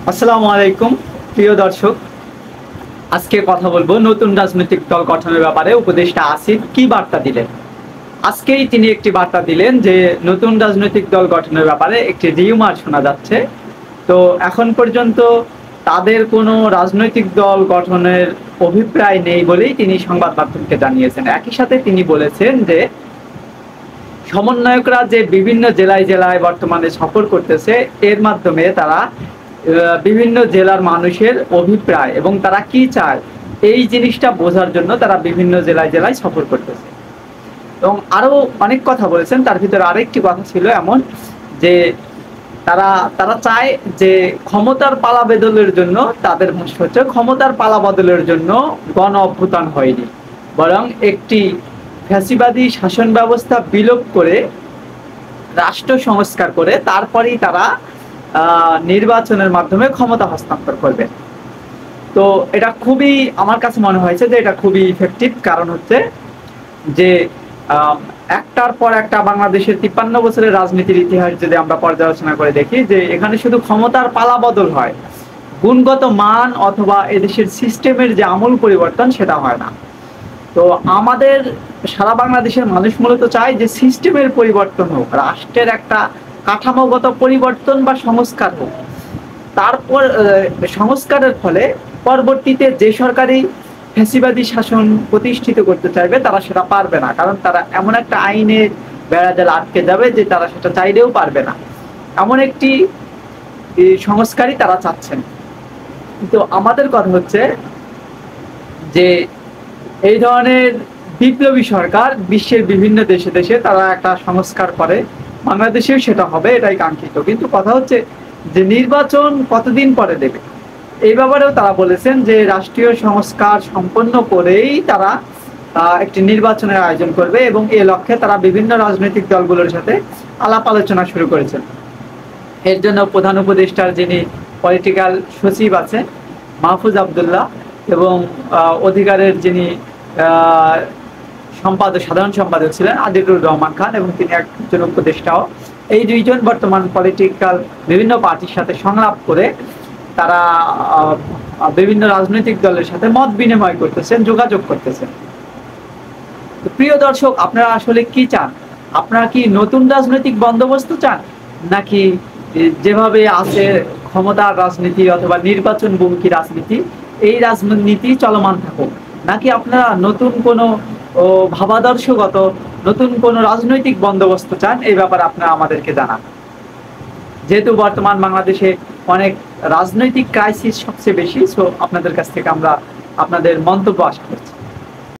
আসসালামু আলাইকুম প্রিয় দর্শক। আজকে কথা বলবো নতুন রাজনৈতিক দল গঠনের ব্যাপারে। উপদেষ্টা আসিফ কি বার্তা দিলেন? আজকেই তিনি একটি বার্তা দিলেন যে নতুন রাজনৈতিক দল গঠনের ব্যাপারে একটি রিউমার শোনা যাচ্ছে। তো এখন পর্যন্ত তাদের কোনো রাজনৈতিক দল গঠনের অভিপ্রায় নেই বলেই তিনি সংবাদ মাধ্যমকে জানিয়েছেন। একই সাথে তিনি বলেছেন যে সমন্বয়করা যে বিভিন্ন জেলায় জেলায় বর্তমানে সফর করতেছে, এর মাধ্যমে তারা বিভিন্ন জেলার মানুষের অভিপ্রায় এবং তারা কি চায় এই জিনিসটা বোঝার জন্য তারা বিভিন্ন জেলায় জেলায় সফর করতেছে। এবং আরো অনেক কথা বলেছেন, তার ভিতরে আরেকটি কথা ছিল এমন যে তারা তারা চায় যে ক্ষমতার পালা বদলের জন্য, তাদের ভাষ্য হচ্ছে ক্ষমতার পালা বদলের জন্য গণ অভ্যুত্থান হয়নি, বরং একটি ফ্যাসিবাদী শাসন ব্যবস্থা বিলোপ করে রাষ্ট্র সংস্কার করে তারপরেই তারা নির্বাচনের মাধ্যমে ক্ষমতা হস্তান্তর করবে। তো এটা খুবই, আমার কাছে মনে হয়েছে যে এটা খুবই ইফেক্টিভ। কারণ হচ্ছে যে একটার পর একটা বাংলাদেশের 53 বছরের রাজনীতির ইতিহাস যদি আমরা পর্যালোচনা করে দেখি, যে এখানে শুধু ক্ষমতার পালা বদল হয়, গুণগত মান অথবা এদেশের সিস্টেমের যে আমূল পরিবর্তন সেটা হয় না। তো আমাদের সারা বাংলাদেশের মানুষ মূলত চায় যে সিস্টেমের পরিবর্তন হোক, রাষ্ট্রের একটা কাঠামোগত পরিবর্তন বা সংস্কার হোক। তারপর সংস্কারের ফলে পরবর্তীতে যে সরকারি ফ্যাসিবাদী শাসন প্রতিষ্ঠিত করতে চাইবে তারা সেটা পারবে না, কারণ তারা এমন একটা আইনে বেড়াজালে আটকে যাবে যে তারা সেটা চাইলেও পারবে না। এমন একটি সংস্কারই তারা চাচ্ছেন। কিন্তু আমাদের কথা হচ্ছে যে এই ধরনের বিপ্লবী সরকার বিশ্বের বিভিন্ন দেশে দেশে তারা একটা সংস্কার করে, বাংলাদেশেও সেটা হবে, এটাই কাঙ্ক্ষিত। কিন্তু কথা হচ্ছে যে নির্বাচন কতদিন পরে দেবে, এই ব্যাপারেও তারা বলেছেন যে রাষ্ট্রীয় সংস্কার সম্পন্ন করেই তারা একটি নির্বাচনের আয়োজন করবে এবং এ লক্ষ্যে তারা বিভিন্ন রাজনৈতিক দলগুলোর সাথে আলাপ আলোচনা শুরু করেছেন। এর জন্য প্রধান উপদেষ্টার যিনি পলিটিক্যাল সচিব আছেন মাহফুজ আবদুল্লাহ এবং অধিকারের যিনি সম্পাদক, সাধারণ সম্পাদক ছিলেন আদিলুর রহমান খান, এবং তিনি একজন উপদেষ্টাও, এই দুইজন বর্তমান পলিটিক্যাল বিভিন্ন পার্টির সাথে সংলাপ করে তারা বিভিন্ন রাজনৈতিক দলের সাথে মত বিনিময় করতেছেন, যোগাযোগ করতেছেন। তো প্রিয় দর্শক, আপনারা আসলে কি চান? আপনারা কি নতুন রাজনৈতিক বন্দোবস্ত চান, নাকি যেভাবে আছে ক্ষমতার রাজনীতি অথবা নির্বাচন হুমকি রাজনীতি, এই রাজনীতি চলমান থাকুক, নাকি আপনারা নতুন কোনো ভাবাদর্শগত নতুন কোনো রাজনৈতিক বন্দোবস্ত চান? এই ব্যাপারে আপনারা আমাদেরকে জানান। যেহেতু বর্তমান বাংলাদেশে অনেক রাজনৈতিক ক্রাইসিস সবচেয়ে বেশি, সো আপনাদের কাছ থেকে আমরা আপনাদের মন্তব্য আশা করছি।